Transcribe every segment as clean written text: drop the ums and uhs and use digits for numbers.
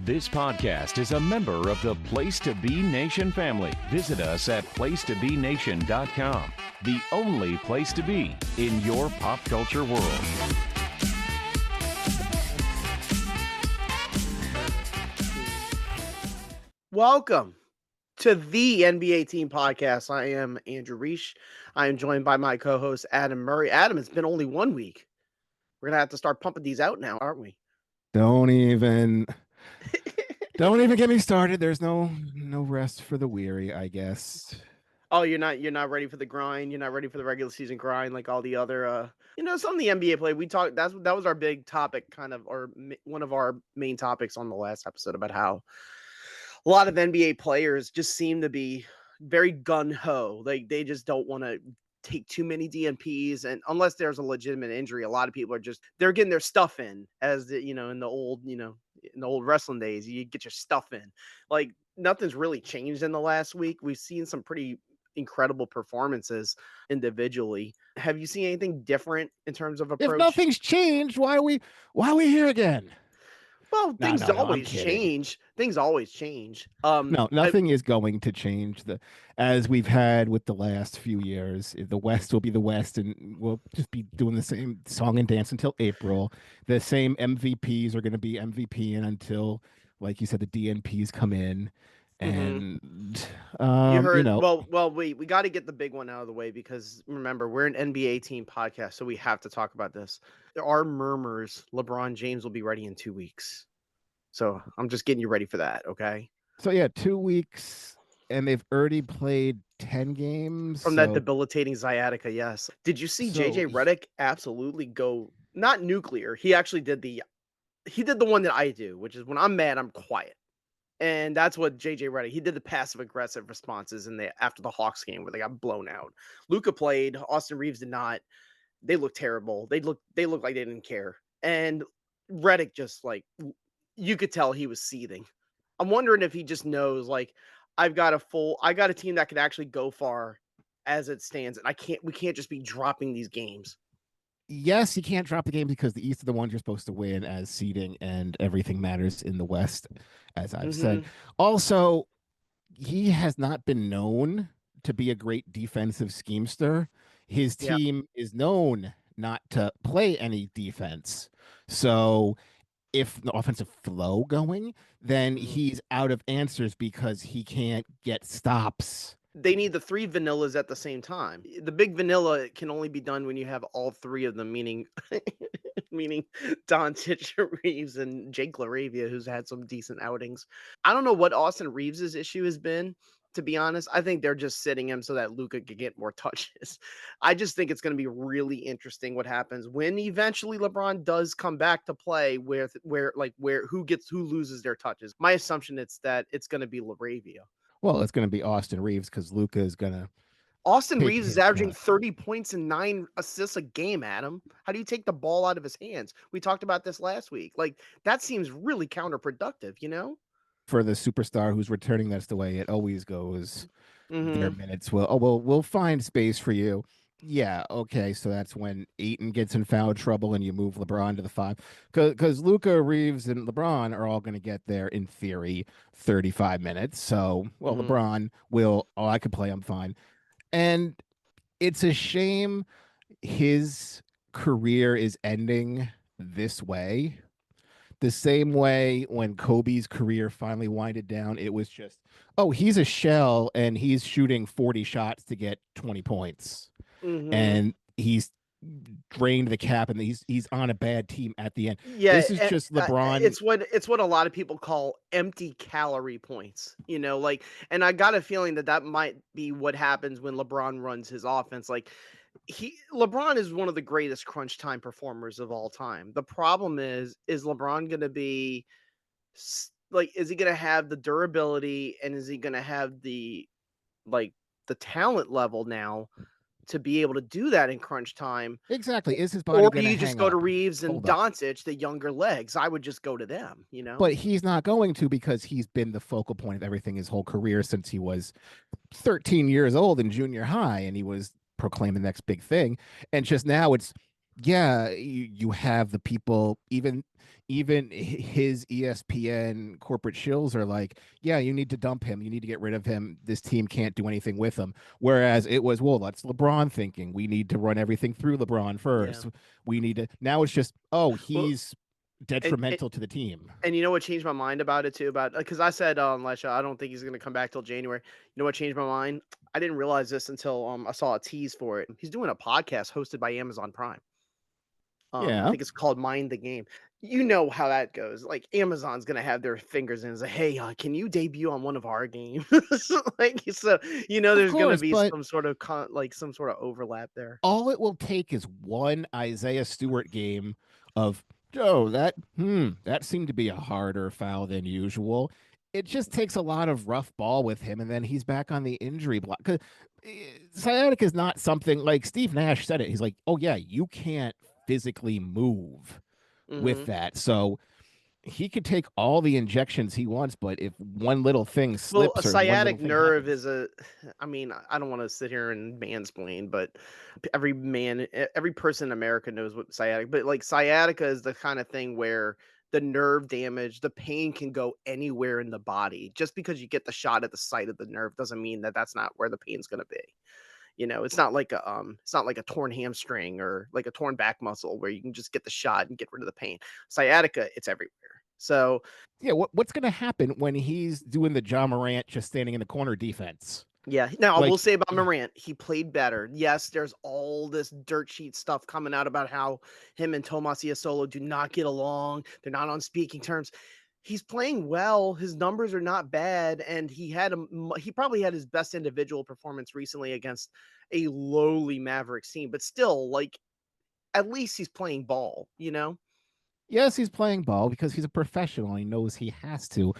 This podcast is a member of the Place to Be Nation family. Visit us at placetobenation.com, the only place to be in your pop culture world. Welcome to the NBA Team Podcast. I am Andrew Riche. I am joined by my co-host, Adam Murray. Adam, it's been only 1 week. We're going to have to start pumping these out now, aren't we? Don't even get me started. There's no rest for the weary, I guess. Oh, you're not ready for the grind. You're not ready for the regular season grind like all the other some of the NBA play. We talked that was our big topic, kind of, or one of our main topics on the last episode, about how a lot of NBA players just seem to be very gun-ho. Like, they just don't want to take too many DNPs, and unless there's a legitimate injury, a lot of people are they're getting their stuff in, as in the old wrestling days, you get your stuff in. Like, nothing's really changed in the last week. We've seen some pretty incredible performances individually. Have you seen anything different in terms of approach? If nothing's changed, why are we here again? Well, things always change. Things always change. No, nothing is going to change. As we've had with the last few years, the West will be the West, and we'll just be doing the same song and dance until April. The same MVPs are going to be MVP until, like you said, the DNPs come in. And you heard, well, we got to get the big one out of the way, because remember, we're an NBA Team podcast, so we have to talk about this. There are murmurs. LeBron James will be ready in 2 weeks. So I'm just getting you ready for that, okay? So yeah, 2 weeks, and they've already played 10 games. From that debilitating sciatica, yes. Did you see JJ Redick absolutely go, not nuclear, he actually did the one that I do, which is when I'm mad, I'm quiet. And that's what JJ Redick, he did the passive aggressive responses after the Hawks game where they got blown out. Luka played, Austin Reaves did not. They looked terrible. They looked like they didn't care. And Redick just, like, you could tell he was seething. I'm wondering if he just knows, like, I got a team that could actually go far as it stands, and we can't just be dropping these games. Yes, you can't drop the game because the East are the ones you're supposed to win as seeding, and everything matters in the West, as I've said. Also, he has not been known to be a great defensive schemester. His team is known not to play any defense. So if the offensive flow going, then he's out of answers because he can't get stops. They need the three vanillas at the same time. The big vanilla can only be done when you have all three of them, meaning Doncic, Reaves, and Jake LaRavia, who's had some decent outings. I don't know what Austin Reaves' issue has been, to be honest. I think they're just sitting him so that Luka could get more touches. I just think it's going to be really interesting what happens when eventually LeBron does come back to play, who loses their touches. My assumption is that it's going to be LaRavia. Well, it's going to be Austin Reaves because Luka is going to. Austin Reaves is averaging 30 points and 9 assists a game, Adam. How do you take the ball out of his hands? We talked about this last week. Like, that seems really counterproductive, For the superstar who's returning, that's the way it always goes. Their minutes we'll find space for you. Yeah, okay, so that's when Ayton gets in foul trouble and you move LeBron to the 5. Because Luka, Reaves, and LeBron are all going to get there, in theory, 35 minutes. So, LeBron will, I could play, I'm fine. And it's a shame his career is ending this way. The same way when Kobe's career finally winded down, it was just, he's a shell and he's shooting 40 shots to get 20 points. And he's drained the cap, and he's on a bad team at the end. Yeah, this is just LeBron. It's what a lot of people call empty calorie points. And I got a feeling that might be what happens when LeBron runs his offense. Like, LeBron is one of the greatest crunch time performers of all time. The problem is LeBron going to be like, is he going to have the durability, and is he going to have the talent level now to be able to do that in crunch time? Exactly. Is his body or do you just go to Reaves and Doncic, the younger legs? I would just go to them, But he's not going to, because he's been the focal point of everything his whole career since he was 13 years old in junior high, and he was proclaiming the next big thing. And just now it's, you have the people, even even his ESPN corporate shills are like, yeah, you need to dump him. You need to get rid of him. This team can't do anything with him. Whereas it was, well, that's LeBron thinking. We need to run everything through LeBron first. Yeah. We need to. Now it's just, oh, Well, he's detrimental to the team. and you know what changed my mind about it too? About because I said last show I don't think he's gonna come back till January. You know what changed my mind? I didn't realize this until I saw a tease for it. He's doing a podcast hosted by Amazon Prime. I Yeah. think it's called Mind the Game. You know how that goes. Like Amazon's gonna have their fingers in. It's like, hey, can you debut on one of our games? Like, so Of there's gonna course, be but some sort of some sort of overlap there. all it will take is one Isaiah Stewart game of, oh, that seemed to be a harder foul than usual. It just takes a lot of rough ball with him, and then he's back on the injury block. Because sciatic is not something like Steve Nash said it. He's like, oh yeah, you can't physically move with Hmm. that. So he could take all the injections he wants, but if one little thing Well, a slips or one little sciatic thing nerve happens, is I mean, I don't want to sit here and mansplain, but every person in America knows what sciatic, but like sciatica is the kind of thing where the nerve damage, the pain can go anywhere in the body. Just because you get the shot at the site of the nerve doesn't mean that that's not where the pain's going to be. It's not like a torn hamstring or like a torn back muscle where you can just get the shot and get rid of the pain. Sciatica, it's everywhere. So yeah, what's going to happen when he's doing the John Morant just standing in the corner defense? yeah, now I will Like, say about Morant, he played better. Yes, there's all this dirt sheet stuff coming out about how him and Tomas Solo do not get along. They're not on speaking terms. He's playing well. His numbers are not bad, and he probably had his best individual performance recently against a lowly Mavericks team. But still, like at least he's playing ball. yes, he's playing ball because he's a professional. He knows he has to.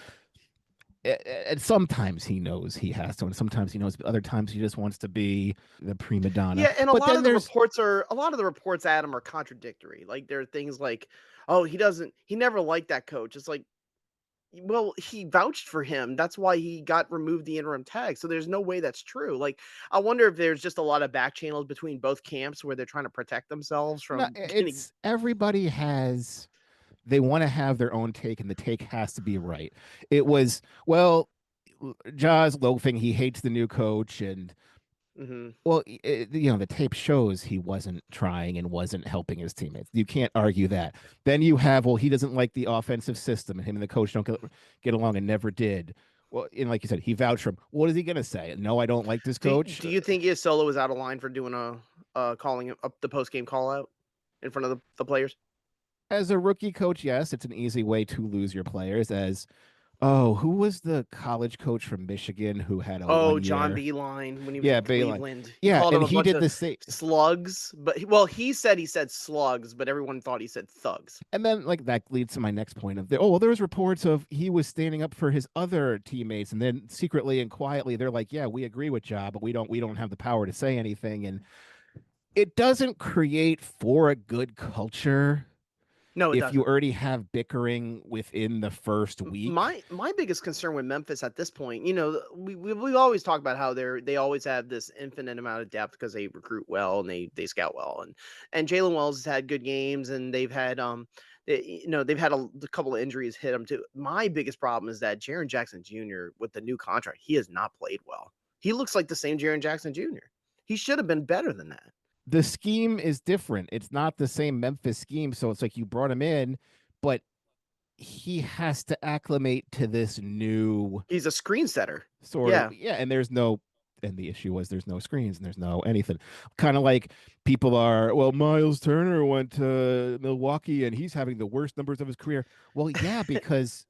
And sometimes he knows he has to, and sometimes he knows, but other times he just wants to be the prima donna. Yeah, and a But lot then of the there's, reports, Adam, are contradictory. Like there are things like, oh, he never liked that coach. It's like, well, he vouched for him. That's why he got removed the interim tag. So there's no way that's true. Like, I wonder if there's just a lot of back channels between both camps where they're trying to protect themselves no, from getting. it's everybody has, they want to have their own take, and the take has to be right. It was, well, Jaws loafing, he hates the new coach, and Mhm. well, the tape shows he wasn't trying and wasn't helping his teammates. You can't argue that. Then you have, well, he doesn't like the offensive system, and him and the coach don't get along and never did. Well, and like you said, he vouched for him. What is he gonna say? No, I don't like this coach. Do you think Solo was out of line for doing calling up the post game call out in front of the players? As a rookie coach, yes, it's an easy way to lose your players. Oh, who was the college coach from Michigan who had a Oh, one John year? Beeline when he was Yeah, in Bayline. Cleveland. He Yeah, called him and a he bunch did of the same. slugs, but he said slugs, but everyone thought he said thugs. And then, like, that leads to my next point of well, there was reports of he was standing up for his other teammates, and then secretly and quietly they're like, yeah, we agree with Ja, but we don't have the power to say anything, and it doesn't create for a good culture No, it if you doesn't. already have bickering within the first week. My biggest concern with Memphis at this point, we always talk about how they always have this infinite amount of depth because they recruit well and they scout well, and Jalen Wells has had good games, and they've had they've had a couple of injuries hit them too. My biggest problem is that Jaren Jackson Jr. with the new contract, he has not played well. He looks like the same Jaren Jackson Jr. He should have been better than that. The scheme is different. It's not the same Memphis scheme, so it's like you brought him in, but he has to acclimate to this new He's a screen setter. sort Yeah. of, yeah, and the issue was there's no screens and there's no anything. Kind of like people are, well, Miles Turner went to Milwaukee and he's having the worst numbers of his career. Well, yeah, because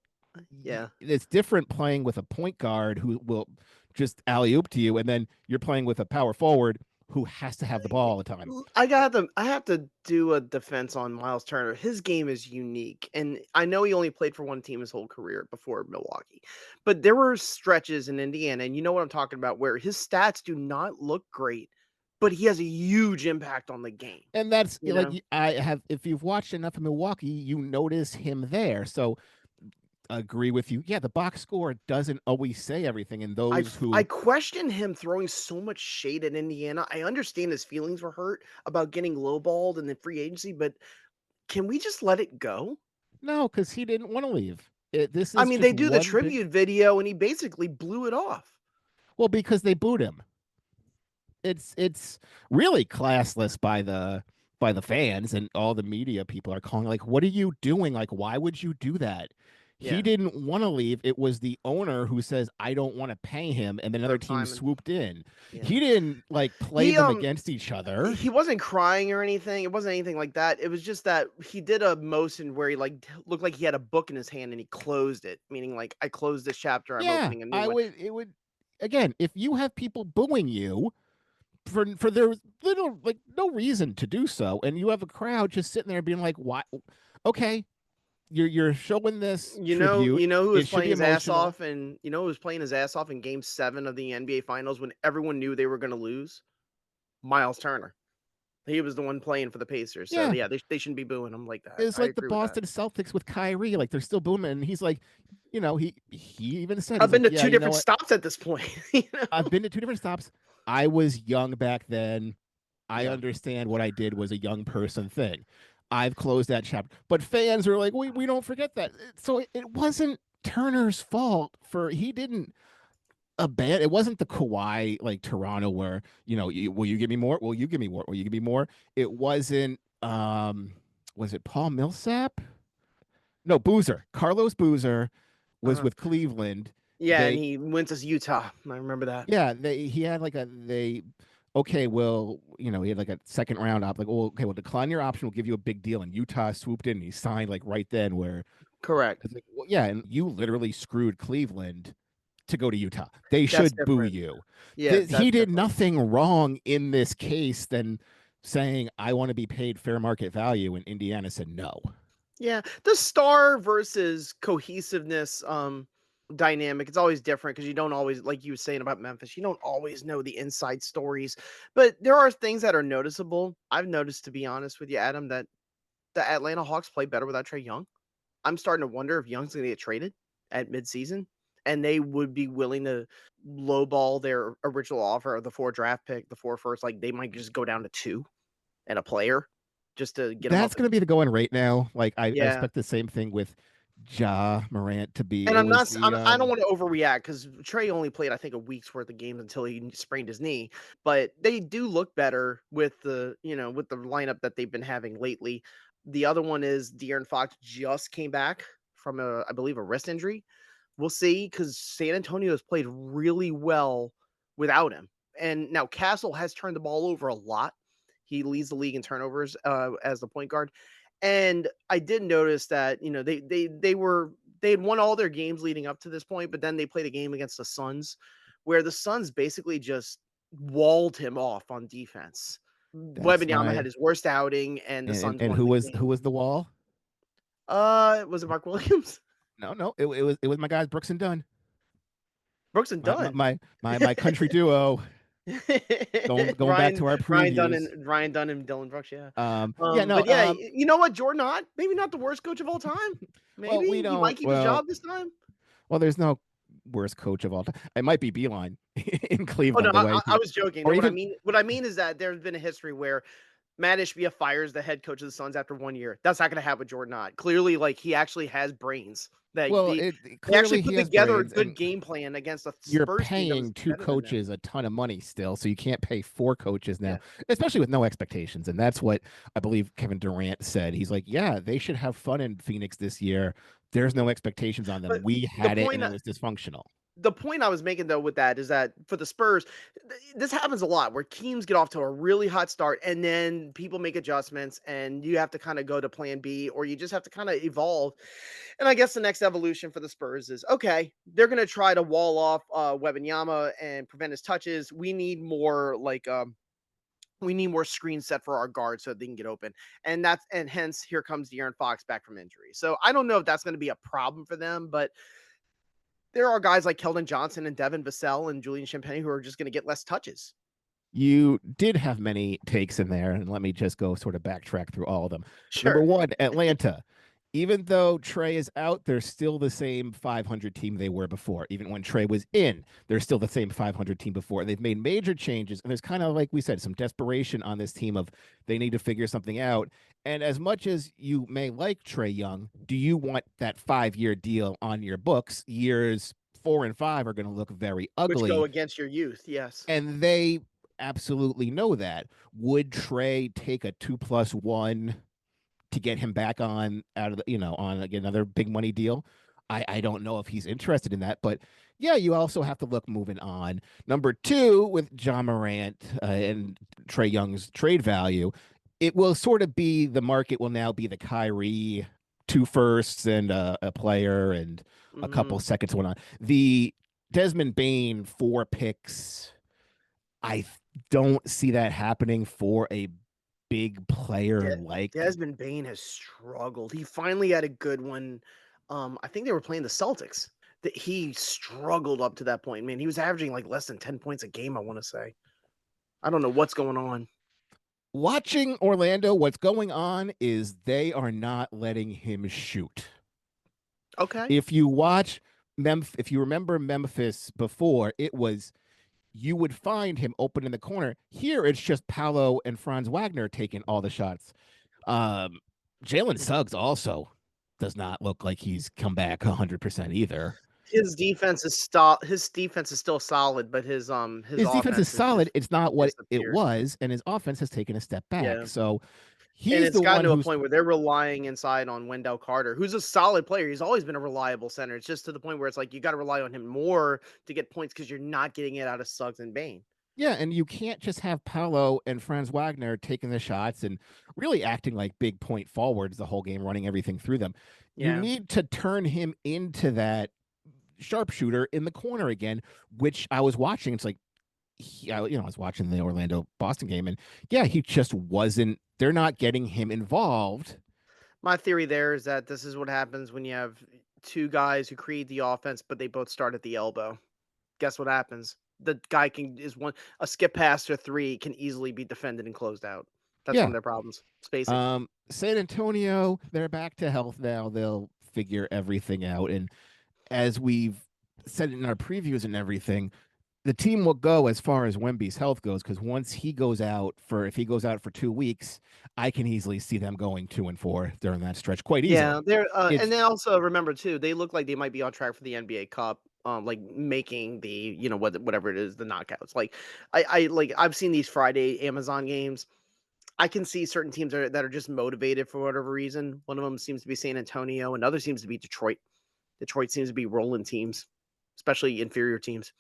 Yeah. it's different playing with a point guard who will just alley oop to you, and then you're playing with a power forward who has to have the ball all the time. I have to do a defense on Miles Turner. His game is unique, and I know he only played for one team his whole career before Milwaukee, but there were stretches in Indiana, and you know what I'm talking about, where his stats do not look great, but he has a huge impact on the game. And that's You like, know, I have, if you've watched enough of Milwaukee, you notice him there. So agree with you. Yeah, the box score doesn't always say everything. And those I who, question him throwing so much shade at Indiana. I understand his feelings were hurt about getting lowballed in the free agency, but can we just let it go? No, because he didn't want to leave. This I is mean, just they do the one big. tribute video, and he basically blew it off. Well, because they booed him. It's really classless by the fans, and all the media people are calling like, what are you doing? Like, why would you do that? He Yeah. didn't want to leave. It was the owner who says, I don't want to pay him, and then another team Simon. swooped in. Yeah. He didn't like play them against each other. He wasn't crying or anything. It wasn't anything like that. It was just that he did a motion where he like looked like he had a book in his hand and he closed it, meaning like, I closed this chapter, I'm Yeah, opening a new one. it would again, if you have people booing you for their little like no reason to do so, and you have a crowd just sitting there being like, why? Okay, you're showing this tribute. You know who was It should playing be his ass emotional. off, and you know who was playing his ass off in Game 7 of the NBA Finals when everyone knew they were going to lose? Miles Turner. He was the one playing for the Pacers. So Yeah, yeah, they shouldn't be booing him like that. it's I like the agree with that. Boston Celtics with Kyrie. Like they're still booming, and he's like, he even said, I've he's been like, to yeah, two you know different what? stops at this point. I've been to 2 different stops. I was young back then. I Yeah. understand what I did was a young person thing. I've closed that chapter. But fans are like, we don't forget that. So it wasn't Turner's fault for he didn't abandon. It wasn't the Kawhi like Toronto where, will you give me more? Will you give me more? Will you give me more? It wasn't was it Paul Millsap? No, Boozer. Carlos Boozer was Uh-huh. with Cleveland. Yeah, and he went to Utah. I remember that. Yeah, he had like okay, well, he had like a second round op, like, oh, okay, well, decline your option, we'll give you a big deal. And Utah swooped in and he signed like right then where Correct. it's like, well, yeah, and you literally screwed Cleveland to go to Utah. They That's should boo different. you. Yeah, He did nothing wrong in this case than saying, I want to be paid fair market value, and Indiana said no. Yeah, the star versus cohesiveness dynamic, it's always different because you don't always, like you were saying about Memphis, you don't always know the inside stories, but there are things that are noticeable. I've noticed, to be honest with you, Adam, that the Atlanta Hawks play better without Trae Young. I'm starting to wonder if Young's going to get traded at midseason, and they would be willing to lowball their original offer of the 4 draft pick, the 4 first. Like they might just go down to 2 and a player just to get him That's off. going to be the going rate now. Like I Yeah. expect the same thing with Morant to be. And It I'm was not. I don't want to overreact because Trae only played, I think, a week's worth of games until he sprained his knee. But they do look better with the with the lineup that they've been having lately. The other one is De'Aaron Fox just came back from I believe, a wrist injury. We'll see, because San Antonio has played really well without him. And now Castle has turned the ball over a lot. He leads the league in turnovers as the point guard. And I did notice that, they had won all their games leading up to this point, but then they played a game against the Suns where the Suns basically just walled him off on defense. Wembanyama had his worst outing, and the Suns and won the game. who was the wall? Was it Mark Williams? No, it was my guys Brooks and Dunn. Brooks and Dunn. My country duo. Going back to our previews. Ryan Dunn and Dylan Brooks, yeah. You know what, Jordan Ott, maybe not the worst coach of all time. Maybe he might keep his job this time. Well, there's no worst coach of all time. It might be Beeline in Oh Cleveland. no, I was joking. No, what I mean is that there's been a history where Matt Ishbia fires the head coach of the Suns after 1 year. That's not going to happen with Jordan Ott. Clearly, like, he actually has brains. That they actually put together a good game plan against a Spurs. You're paying 2 coaches a ton of money still, so you can't pay 4 coaches now, especially with no expectations. And that's what I believe Kevin Durant said. He's like, yeah, they should have fun in Phoenix this year. There's no expectations on them. But we had it, and it was dysfunctional. The point I was making, though, with that is that for the Spurs, this happens a lot where teams get off to a really hot start and then people make adjustments and you have to kind of go to plan B, or you just have to kind of evolve. And I guess the next evolution for the Spurs is, okay, they're going to try to wall off Wembanyama and prevent his touches. We need more screen set for our guards so they can get open. And hence here comes De'Aaron Fox back from injury. So I don't know if that's going to be a problem for them, but there are guys like Keldon Johnson and Devin Vassell and Julian Champagnie who are just going to get less touches. You did have many takes in there, and let me just go sort of backtrack through all of them. Sure. Number 1, Atlanta. even though Trae is out, they're still the same 500 team they were before. Even when Trae was in, they're still the same 500 team before. They've made major changes, and there's kind of, like we said, some desperation on this team of they need to figure something out. And as much as you may like Trae Young, do you want that 5-year deal on your books? Years 4 and 5 are going to look very Which go ugly, against your youth, yes. and they absolutely know that. Would Trae take a 2+1 to get him back on out of the, on again, another big money deal? I don't know if he's interested in that, but yeah, you also have to look moving on. Number two, with John Morant and Trae Young's trade value, it will sort of be, the market will now be the Kyrie 2 firsts and a player and a couple seconds went on. The Desmond Bane 4 picks, I don't see that happening for a big player like Desmond Bane has struggled. He finally had a good one. I think they were playing the Celtics. That he struggled up to that point. Man, he was averaging like less than 10 points a game, I want to say. I don't know what's going on. Watching Orlando, what's going on is they are not letting him shoot. Okay. If you watch if you remember Memphis before, it was, you would find him open in the corner. Here, it's just Paolo and Franz Wagner taking all the shots. Jalen Suggs also does not look like he's come back 100% either. His defense is still solid, but his defense is solid. It's not what it disappeared. was, and his offense has taken a step back. Yeah. So And he's it's the gotten one to a point where they're relying inside on Wendell Carter, who's a solid player. He's always been a reliable center. It's just to the point where it's like you got to rely on him more to get points because you're not getting it out of Suggs and Bane. Yeah, and you can't just have Paolo and Franz Wagner taking the shots and really acting like big point forwards the whole game, running everything through them. Yeah. You need to turn him into that sharpshooter in the corner again, which I was watching. It's like, I was watching the Orlando-Boston game, and yeah, he just wasn't. They're not getting him involved. My theory there is that this is what happens when you have two guys who create the offense, but they both start at the elbow. Guess what happens? The guy a skip pass or 3 can easily be defended and closed out. That's one of their problems. Spacing. San Antonio, they're back to health now. They'll figure everything out. And as we've said in our previews and everything, the team will go as far as Wemby's health goes, because once he goes out if he goes out for 2 weeks, I can easily see them going 2 and 4 during that stretch quite easily. Yeah, they're and then also remember too, they look like they might be on track for the NBA Cup. Like making the whatever it is, the knockouts. Like I've seen these Friday Amazon games. I can see certain teams that are just motivated for whatever reason. One of them seems to be San Antonio, another seems to be Detroit. Detroit seems to be rolling teams, especially inferior teams.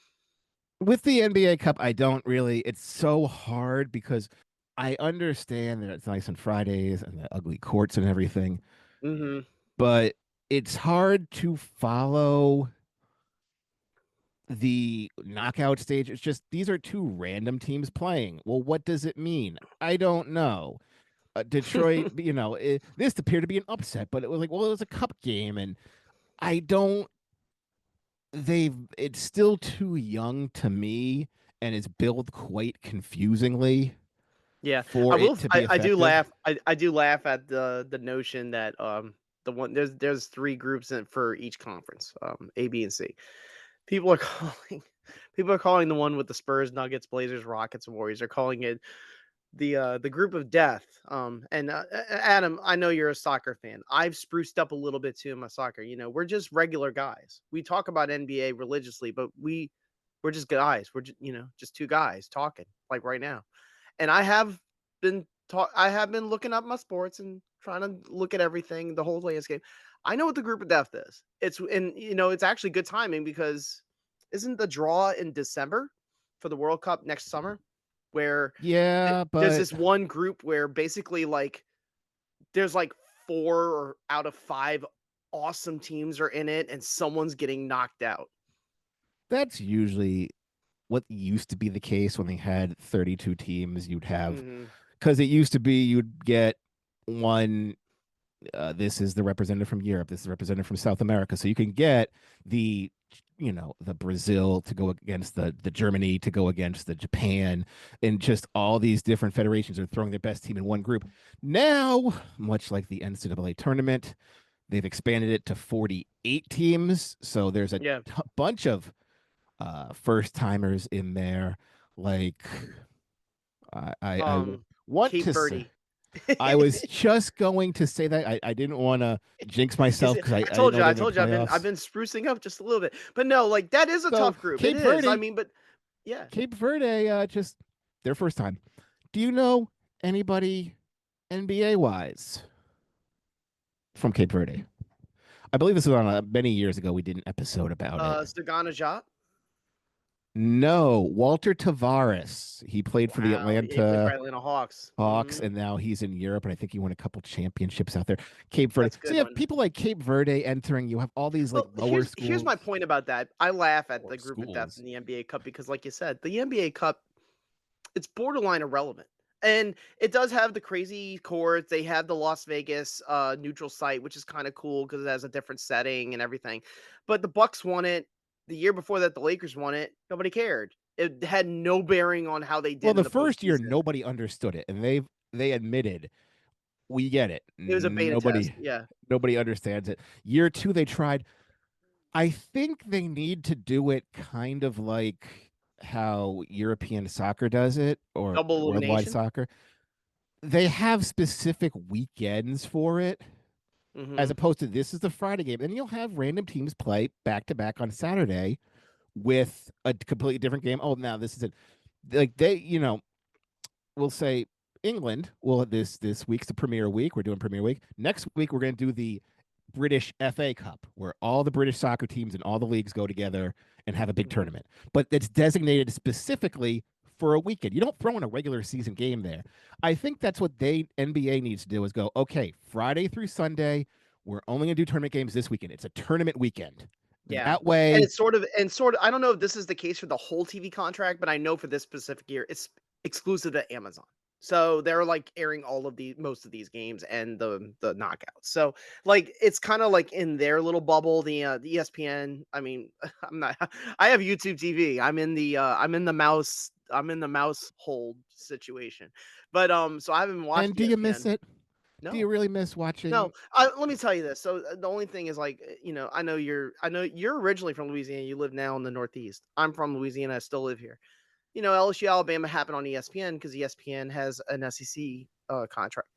With the NBA Cup, I don't really. It's so hard because I understand that it's nice on Fridays and the ugly courts and everything, but it's hard to follow the knockout stage. It's just, these are 2 random teams playing. Well, what does it mean? I don't know. Detroit, this appeared to be an upset, but it was like, well, it was a cup game, and it's still too young to me, and it's built quite confusingly. Yeah, I do laugh. I do laugh at the notion that there's 3 groups for each conference, A, B, and C. People are calling the one with the Spurs, Nuggets, Blazers, Rockets, Warriors. They're calling it the group of death. And Adam, I know you're a soccer fan. I've spruced up a little bit too in my soccer. We're just regular guys. We talk about NBA religiously, but we're just guys. We're just 2 guys talking like right now. And I have been looking up my sports and trying to look at everything, the whole landscape. I know what the group of death is. It's actually good timing because isn't the draw in December for the World Cup next summer? Where but there's this one group where basically like there's like 4 out of 5 awesome teams are in it and someone's getting knocked out. That's usually what used to be the case when they had 32 teams. You'd have, because it used to be you'd get one, this is the representative from Europe, this is the representative from South America, so you can get the Brazil to go against the Germany to go against the Japan, and just all these different federations are throwing their best team in one group. Now, much like the NCAA tournament, They've expanded it to 48 teams, so there's a Yeah. bunch of first timers in there. Like I want Cape to say, Verde. I was just going to say that I didn't want to jinx You myself see, because I I didn't told know you, they I made told you, I've playoffs. been sprucing up just a little bit, but no, like that is a So tough group. It Cape is. I Verde, mean, but yeah. Cape Verde, just their first time. Do you know anybody NBA wise from Cape Verde? I believe this was on many years ago. We did an episode about it. Sagana Jat. No, Walter Tavares. He played for the Wow, yeah, he played for Atlanta Atlanta Hawks. Hawks, and now he's in Europe, and I think he won a couple championships out there. Cape Verde. That's a So good you have one. people like Cape Verde entering. You have all these like Well, lower here's my schools. point about that. I laugh at Or the group of death schools. in the NBA Cup because, like you said, the NBA Cup, it's borderline irrelevant. And it does have the crazy courts. They have the Las Vegas neutral site, which is kind of cool because it has a different setting and everything. But the Bucks won it. The year before that, the Lakers won it. Nobody cared. It had no bearing on how they Well, did in the the first year postseason. nobody understood it, and they admitted we get it. It was a beta test. Nobody Yeah. nobody understands it. Year two, they tried. I think they need to do it kind of like how European soccer does it or Double worldwide elimination. soccer. They have specific weekends for it, as Hmm. opposed to this is the Friday game. And you'll have random teams play back to back on Saturday with a completely different game. Oh, now this is it. Like we'll say England. Well, this week's the Premier Week. We're doing Premier Week. Next week we're going to do the British FA Cup, where all the British soccer teams and all the leagues go together and have a big tournament. But it's designated specifically for a weekend. You don't throw in a regular season game there. I think that's what NBA needs to do is go, okay, Friday through Sunday, we're only going to do tournament games this weekend. It's a tournament weekend. Yeah. That And way, it's sort of I don't know if this is the case for the whole TV contract, but I know for this specific year it's exclusive to Amazon. So they're like airing most of these games and the knockouts. So like it's kind of like in their little bubble, the ESPN. I mean, I'm not I have YouTube TV. I'm in the mouse hold situation. But so I haven't watched and do you miss ESPN. it? Do you No. really miss No, watching? let me tell you this. So the only thing is like, I know you're originally from Louisiana. You live now in the Northeast. I'm from Louisiana. I still live here. LSU Alabama happened on ESPN because ESPN has an SEC contract.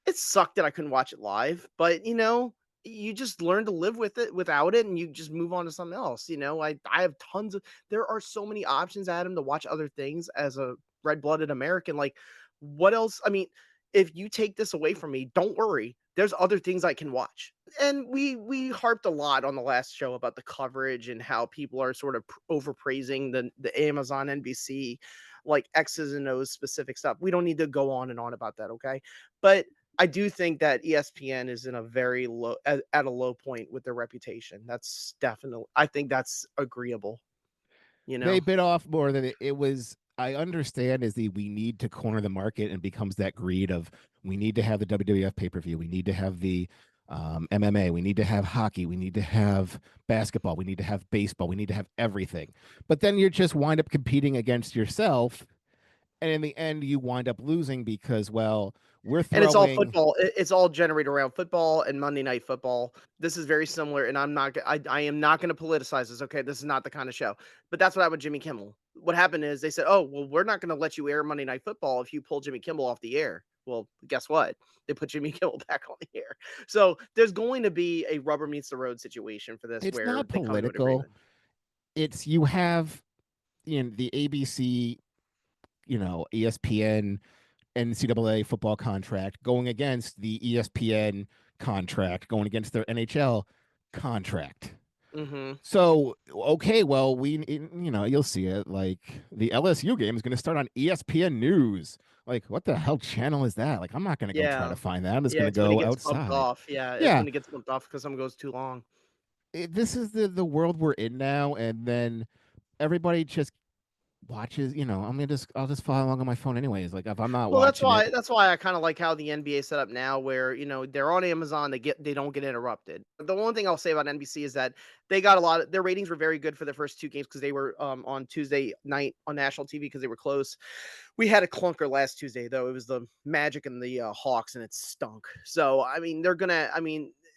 It sucked that I couldn't watch it live, but you just learn to live with it without it, and you just move on to something else. I have there are so many options, Adam, to watch other things as a red-blooded American. Like, what else? I mean, if you take this away from me, don't worry. There's other things I can watch. And we harped a lot on the last show about the coverage and how people are sort of overpraising the Amazon NBC like X's and O's specific stuff. We don't need to go on and on about that, okay? But I do think that ESPN is in a very low at a low point with their reputation. That's definitely I think that's agreeable, you They know. bit off more than it was. I understand is the we need to corner the market and becomes that greed of we need to have the WWF pay per view, we need to have the MMA, we need to have hockey, we need to have basketball, we need to have baseball, we need to have everything. But then you just wind up competing against yourself, and in the end, you wind up losing because we're And it's all throwing. football. It's all generated around football and Monday Night Football. This is very similar, and I am not going to politicize this. Okay, this is not the kind of show. But that's what happened with Jimmy Kimmel. What happened is they said, "Oh, well, we're not going to let you air Monday Night Football if you pull Jimmy Kimmel off the air." Well, guess what? They put Jimmy Kimmel back on the air. So there's going to be a rubber meets the road situation for this, It's where not they come to an political. agreement. It's you have the ABC, ESPN NCAA football contract going against the ESPN contract, going against their NHL contract. Mm-hmm. So, okay, well, you'll see it. Like the LSU game is going to start on ESPN News. Like, what the hell channel is that? Like, I'm not going to go try to Yeah. find that. I'm just Yeah, going to it's when it go gets bumped outside. off. Yeah, it's Yeah, when it gets bumped off because someone goes too long. this is the world we're in now, and then everybody just watches. I'll just follow along on my phone anyways. Like, if I'm not Well, watching it, that's why I kind of like how the NBA is set up now, where they're on Amazon, they don't get interrupted. The one thing I'll say about NBC is that they got their ratings were very good for the first two games because they were on Tuesday night on national TV because they were close. We had a clunker last Tuesday though. It was the Magic and the Hawks, and it stunk. So I mean,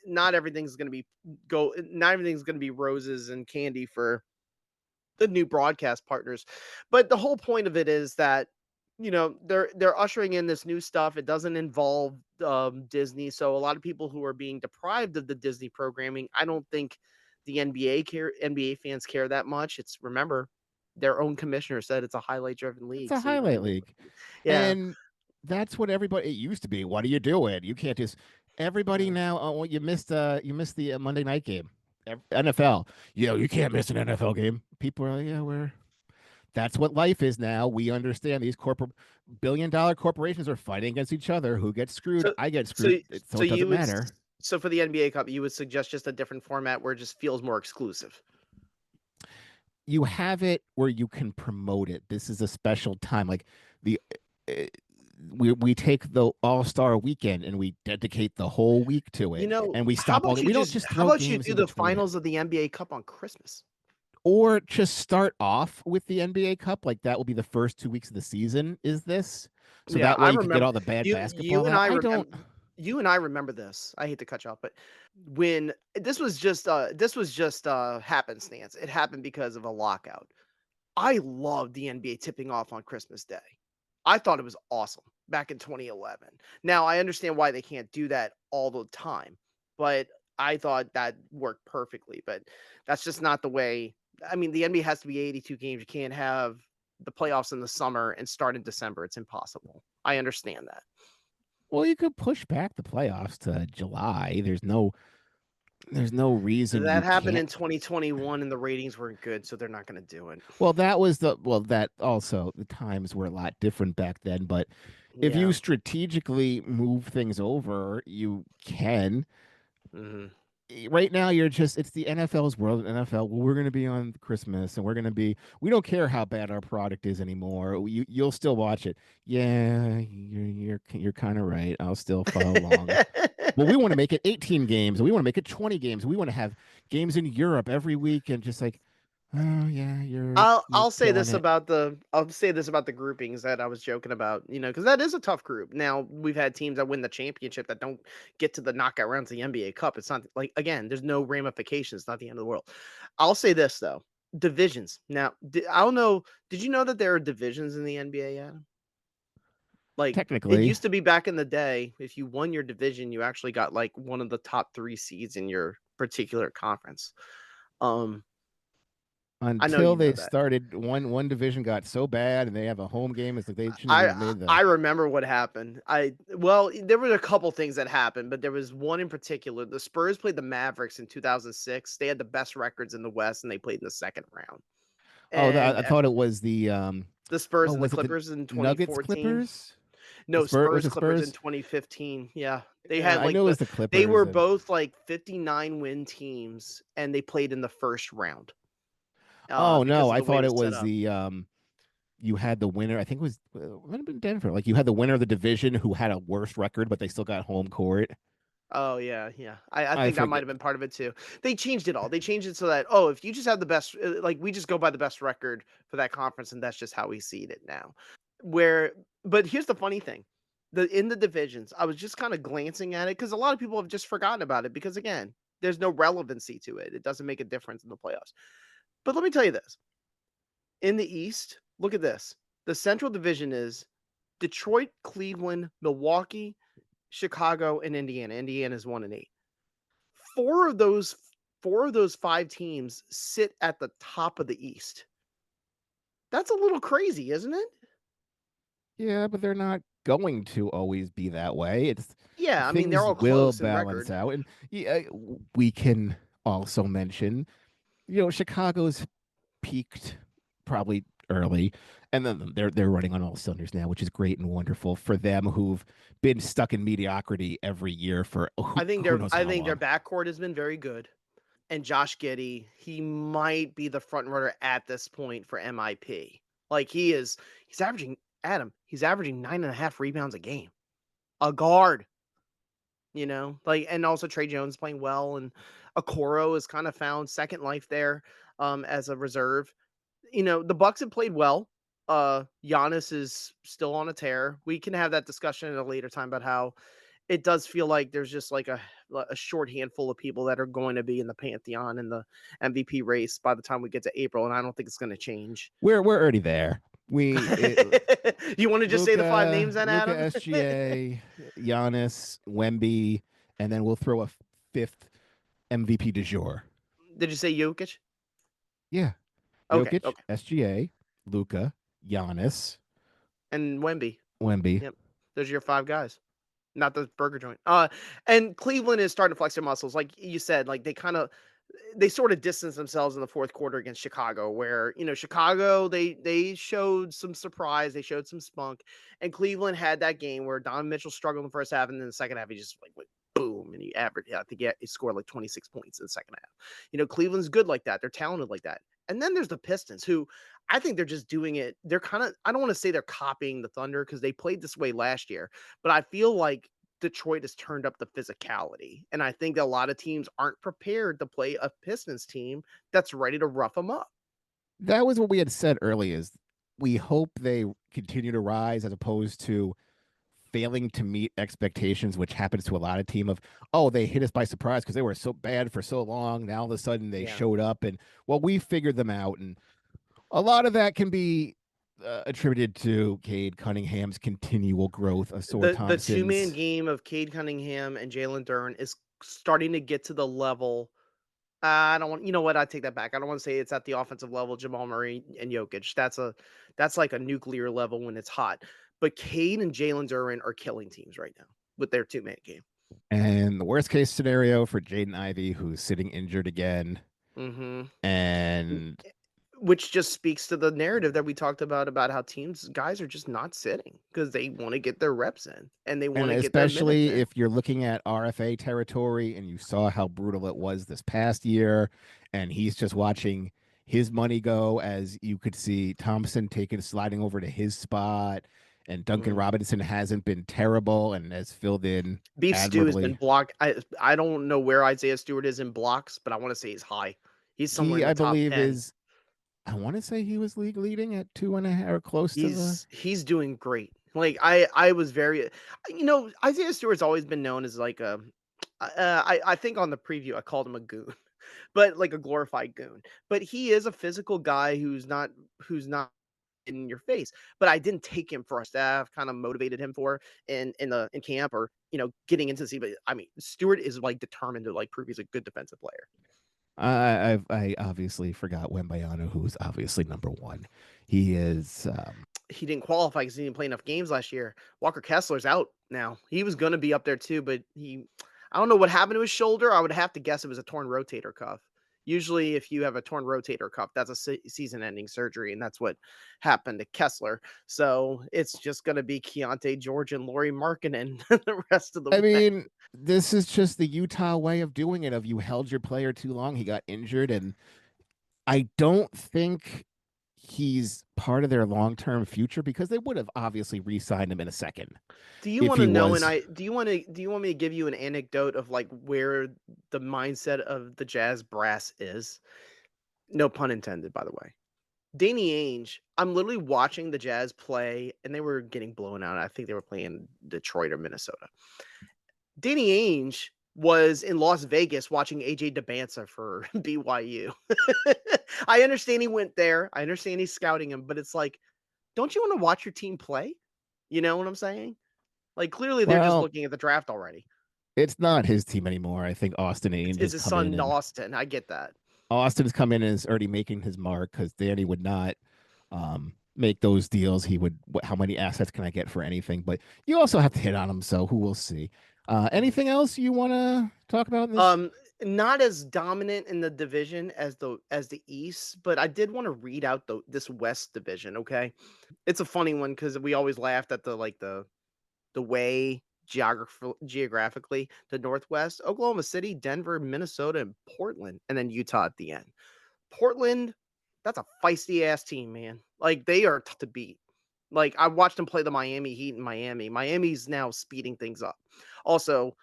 not everything's going to be roses and candy for the new broadcast partners. But the whole point of it is that, they're ushering in this new stuff. It doesn't involve Disney. So a lot of people who are being deprived of the Disney programming, I don't think the NBA fans care that much. Remember, their own commissioner said it's a highlight driven league. It's a highlight league. Yeah. And that's what it used to be. What are you doing? You can't just everybody now. Oh, well, you missed the Monday night game. NFL. You can't miss an NFL game. People are like, that's what life is now. We understand these billion-dollar corporations are fighting against each other. Who gets screwed? I get screwed. So it doesn't matter. So for the NBA Cup, you would suggest just a different format where it just feels more exclusive. You have it where you can promote it. This is a special time. Like we take the All-Star weekend and we dedicate the whole week to it. And we stop all. We don't just throw how about games you do the finals of the NBA Cup on Christmas? Or just start off with the NBA Cup, like that will be the first 2 weeks of the season. Is this so that way you can get all the bad basketball? You and I remember this. I hate to cut you off, but when this was just happenstance. It happened because of a lockout. I loved the NBA tipping off on Christmas Day. I thought it was awesome back in 2011. Now I understand why they can't do that all the time, but I thought that worked perfectly. But that's just not the way. I mean, the NBA has to be 82 games. You can't have the playoffs in the summer and start in December. It's impossible. I understand that. Well, you could push back the playoffs to July. There's no reason that happened in 2021 and the ratings weren't good, so they're not going to do it. Well, that also the times were a lot different back then. But if you strategically move things over, you can. Mm-hmm. Right now, it's the NFL's world. NFL, well, we're going to be on Christmas, and we don't care how bad our product is anymore. You'll still watch it. Yeah, you're kind of right. I'll still follow along. Well, we want to make it 18 games. We want to make it 20 games. We want to have games in Europe every week, and just like, oh yeah, I'll say this about the groupings that I was joking about, because that is a tough group. Now we've had teams that win the championship that don't get to the knockout rounds of the NBA Cup. It's not like, again, there's no ramifications. It's not the end of the world. I'll say this though, divisions. Now I don't know. Did you know that there are divisions in the NBA, Adam? Like technically, it used to be back in the day. If you won your division, you actually got like one of the top 3 seeds in your particular conference. Until they started, one division got so bad and they have a home game. It's like they shouldn't have made that. I remember what happened. There were a couple things that happened, but there was one in particular. The Spurs played the Mavericks in 2006. They had the best records in the West, and they played in the second round. I thought it was the Spurs and the Clippers in 2014. Nuggets Clippers? No, Spurs Clippers in 2015. Yeah, they had I know it was the Clippers. They were both like 59 win teams, and they played in the first round. No, I thought it was you had the winner. I think it might have been Denver. Like you had the winner of the division who had a worse record, but they still got home court. Oh yeah. I think that might have been part of it too. They changed it all. They changed it so that if you just have the best, like we just go by the best record for that conference, and that's just how we see it now. But here's the funny thing: in the divisions, I was just kind of glancing at it because a lot of people have just forgotten about it because again, there's no relevancy to it. It doesn't make a difference in the playoffs. But let me tell you this. In the East, look at this. The Central Division is Detroit, Cleveland, Milwaukee, Chicago, and Indiana. Indiana is 1-8. Four of those 5 teams sit at the top of the East. That's a little crazy, isn't it? Yeah, but they're not going to always be that way. I mean, they're all close will balance out. And we can also mention Chicago's peaked probably early, and then they're running on all cylinders now, which is great and wonderful for them who've been stuck in mediocrity every year for I think their backcourt has been very good. And Josh Giddey, he might be the front runner at this point for MIP. Like he's averaging 9.5 rebounds a game. A guard. And also Trae Jones playing well, and Okoro has kind of found second life there as a reserve. The Bucks have played well. Giannis is still on a tear. We can have that discussion at a later time about how it does feel like there's just like a short handful of people that are going to be in the pantheon in the MVP race by the time we get to April, and I don't think it's going to change. We're already there. You want to just say the 5 names then, Luka, Adam? SGA, Giannis, Wemby, and then we'll throw a 5th MVP du jour. Did you say Jokic? Yeah. Okay. Jokic, SGA, Luka, Giannis, And Wemby. Wemby. Yep. Those are your 5 guys. Not the burger joint. And Cleveland is starting to flex their muscles. Like you said, like they sort of distance themselves in the fourth quarter against Chicago, where, Chicago, they showed some surprise, they showed some spunk, and Cleveland had that game where Donovan Mitchell struggled in the first half, and then the second half he just like went boom, and he averaged, I think he scored like 26 points in the second half. Cleveland's good like that. They're talented like that. And then there's the Pistons, who I think they're just doing it. They're kind of, I don't want to say they're copying the Thunder because they played this way last year, but I feel like Detroit has turned up the physicality. And I think a lot of teams aren't prepared to play a Pistons team that's ready to rough them up. That was what we had said earlier, is we hope they continue to rise as opposed to failing to meet expectations, which happens to a lot of team of, oh, they hit us by surprise because they were so bad for so long. Now all of a sudden they showed up and, well, we figured them out. And a lot of that can be attributed to Cade Cunningham's continual growth. The 2-man game of Cade Cunningham and Jalen Duren is starting to get to the level. I don't want, you know what? I take that back. I don't want to say it's at the offensive level, Jamal Murray and Jokic. That's like a nuclear level when it's hot. But Cade and Jalen Duren are killing teams right now with their 2-man game. And the worst case scenario for Jaden Ivey, who's sitting injured again. Mm-hmm. And which just speaks to the narrative that we talked about how guys are just not sitting because they want to get their reps in and they want to get their minutes in. Especially if you're looking at RFA territory and you saw how brutal it was this past year, and he's just watching his money go, as you could see Thompson sliding over to his spot, and Duncan Robinson hasn't been terrible and has filled in. Beef Stew has been blocked. I don't know where Isaiah Stewart is in blocks, but I want to say he's high. He's somewhere in the top 10. I want to say he was league leading at 2.5 or close to the. He's doing great. Like I was very, Isaiah Stewart's always been known as like I think on the preview I called him a goon, but like a glorified goon. But he is a physical guy who's not in your face. But I didn't take him for a staff, kind of motivated him for in camp or getting into the season. But I mean, Stewart is like determined to like prove he's a good defensive player. I obviously forgot Wembayano, who's obviously number 1. He is. He didn't qualify because he didn't play enough games last year. Walker Kessler's out now. He was going to be up there too, but I don't know what happened to his shoulder. I would have to guess it was a torn rotator cuff. Usually, if you have a torn rotator cuff, that's a season-ending surgery, and that's what happened to Kessler. So it's just going to be Keontae George and Lauri Markkanen the rest of the way. Mean, this is just the Utah way of doing it. Of you held your player too long, he got injured, and I don't think he's part of their long-term future because they would have obviously re-signed him in a second. Do you want to know? Do you want me to give you an anecdote of like where the mindset of the Jazz brass is? No pun intended, by the way. Danny Ainge, I'm literally watching the Jazz play, and they were getting blown out. I think they were playing Detroit or Minnesota. Danny Ainge was in Las Vegas watching AJ Debance for BYU. I understand he went there. I understand he's scouting him, but it's like, don't you want to watch your team play? You know what I'm saying? Like, clearly they're just looking at the draft already. It's not his team anymore. I think Austin Ainge is his son, Austin. I get that. Austin's come in and is already making his mark because Danny would not make those deals. He would, how many assets can I get for anything? But you also have to hit on him, so who will see. Anything else you want to talk about? Not as dominant in the division as the East, but I did want to read out this West division. Okay, it's a funny one because we always laughed at the way geographically the Northwest: Oklahoma City, Denver, Minnesota, and Portland, and then Utah at the end. Portland, that's a feisty ass team, man. Like, they are tough to beat. Like, I watched them play the Miami Heat in Miami. Miami's now speeding things up. Also,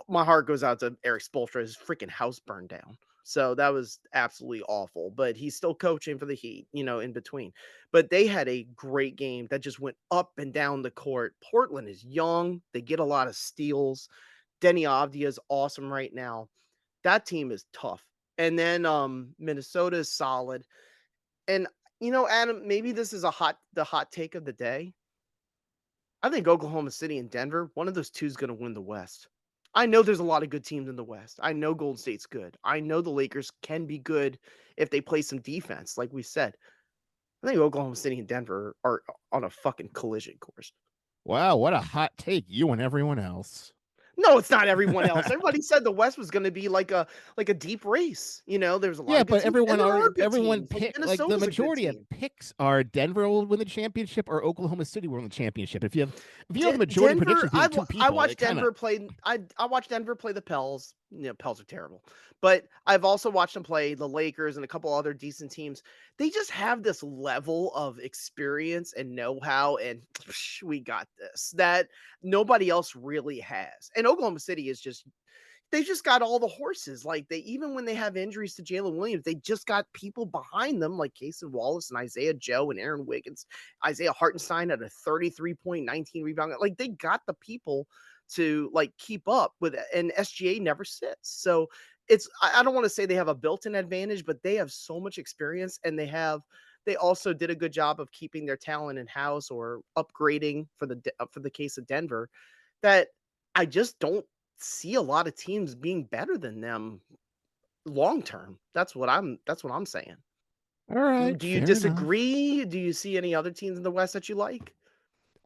my heart goes out to Eric Spoelstra. His freaking house burned down. So that was absolutely awful. But he's still coaching for the Heat, in between. But they had a great game that just went up and down the court. Portland is young. They get a lot of steals. Denny Avdia is awesome right now. That team is tough. And then Minnesota is solid. And Adam, maybe this is the hot take of the day. I think Oklahoma City and Denver, one of those two is going to win the West. I know there's a lot of good teams in the West. I know Golden State's good. I know the Lakers can be good if they play some defense, like we said. I think Oklahoma City and Denver are on a fucking collision course. Wow, what a hot take, you and everyone else. No, it's not everyone else. Everybody said the West was going to be like a deep race. There's a lot. Of good but teams, everyone teams. picked like the majority of picks are Denver will win the championship or Oklahoma City will win the championship. If you have the majority Denver, predictions, two people. I watched Denver play. I watched Denver play the Pels. Pels are terrible, but I've also watched them play the Lakers and a couple other decent teams. They just have this level of experience and know-how, and we got this that nobody else really has. And Oklahoma City is they just got all the horses. Like even when they have injuries to Jalen Williams, they just got people behind them like Cason Wallace and Isaiah Joe and Aaron Wiggins, Isaiah Hartenstein at a 33.19 rebound. Like they got the people to keep up with it, and SGA never sits. So I don't want to say they have a built-in advantage, but they have so much experience, and they also did a good job of keeping their talent in house or upgrading for the case of Denver, that I just don't see a lot of teams being better than them long term. That's what I'm saying. All right. Do you disagree? Enough. Do you see any other teams in the West that you like?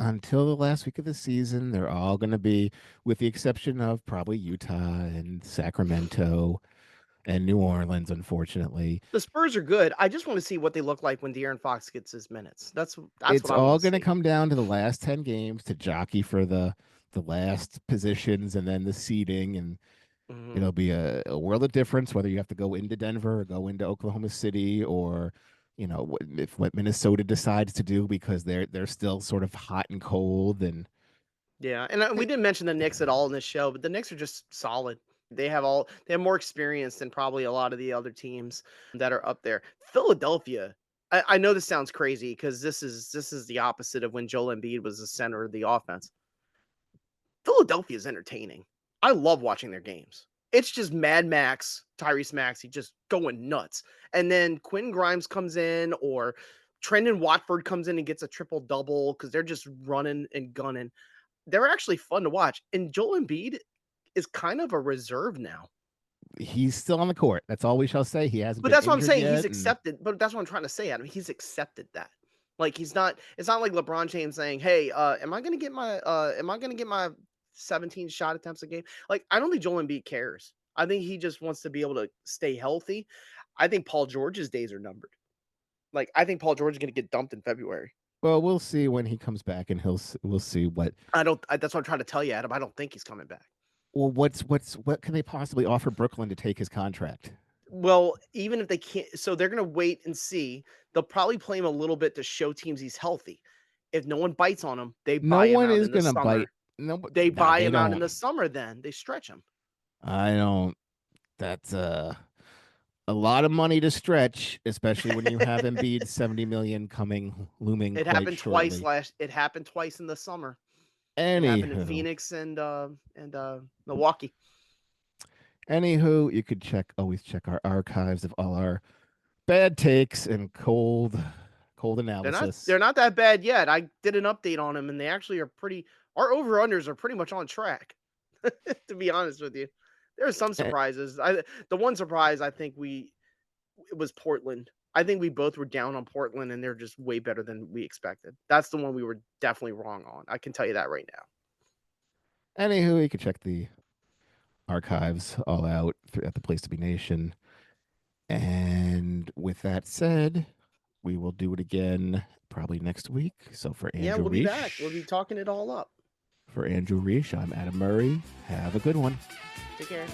Until the last week of the season, they're all going to be, with the exception of probably Utah and Sacramento and New Orleans, unfortunately. The Spurs are good. I just want to see what they look like when De'Aaron Fox gets his minutes. That's it's all going to come down to the last 10 games to jockey for the last positions and then the seeding, and it'll be a world of difference whether you have to go into Denver or go into Oklahoma City, or what Minnesota decides to do, because they're still sort of hot and cold. And yeah, and we didn't mention the Knicks at all in this show, but the Knicks are just solid. They have more experience than probably a lot of the other teams that are up there. Philadelphia, I know this sounds crazy because this is the opposite of when Joel Embiid was the center of the offense. Philadelphia is entertaining. I love watching their games. It's just Mad Max, Tyrese Maxey just going nuts. And then Quinn Grimes comes in, or Trendon Watford comes in and gets a triple-double because they're just running and gunning. They're actually fun to watch. And Joel Embiid is kind of a reserve now. He's still on the court. That's all we shall say. He hasn't. But that's what I'm saying. He's accepted. But that's what I'm trying to say, Adam. He's accepted that. Like he's not. It's not like LeBron James saying, "Hey, am I going to get my 17 shot attempts a game?" Like I don't think Joel Embiid cares. I think he just wants to be able to stay healthy. I think Paul George's days are numbered. Like I think Paul George is going to get dumped in February. Well, we'll see when he comes back, and we'll see what. That's what I'm trying to tell you, Adam. I don't think he's coming back. Well, what can they possibly offer Brooklyn to take his contract? Well, even if they can't, so they're going to wait and see. They'll probably play him a little bit to show teams he's healthy. If no one bites on him, they buy him out. No one is going to bite. No, they buy him out in the summer. Then they stretch him. I don't. That's a lot of money to stretch, especially when you have Embiid $70 million looming. It happened shortly. twice. It happened twice in the summer. Anywho. It happened in Phoenix and Milwaukee. Anywho, you could always check our archives of all our bad takes and cold analysis. They're not that bad yet. I did an update on them, and they actually are pretty. Our over-unders are pretty much on track. To be honest with you, there are some surprises. The one surprise I think it was Portland. I think we both were down on Portland, and they're just way better than we expected. That's the one we were definitely wrong on. I can tell you that right now. Anywho, you can check the archives all out at the Place to Be Nation. And with that said, we will do it again probably next week. So for Andrew Riche, be back. We'll be talking it all up. For Andrew Riche, I'm Adam Murray. Have a good one. Take care.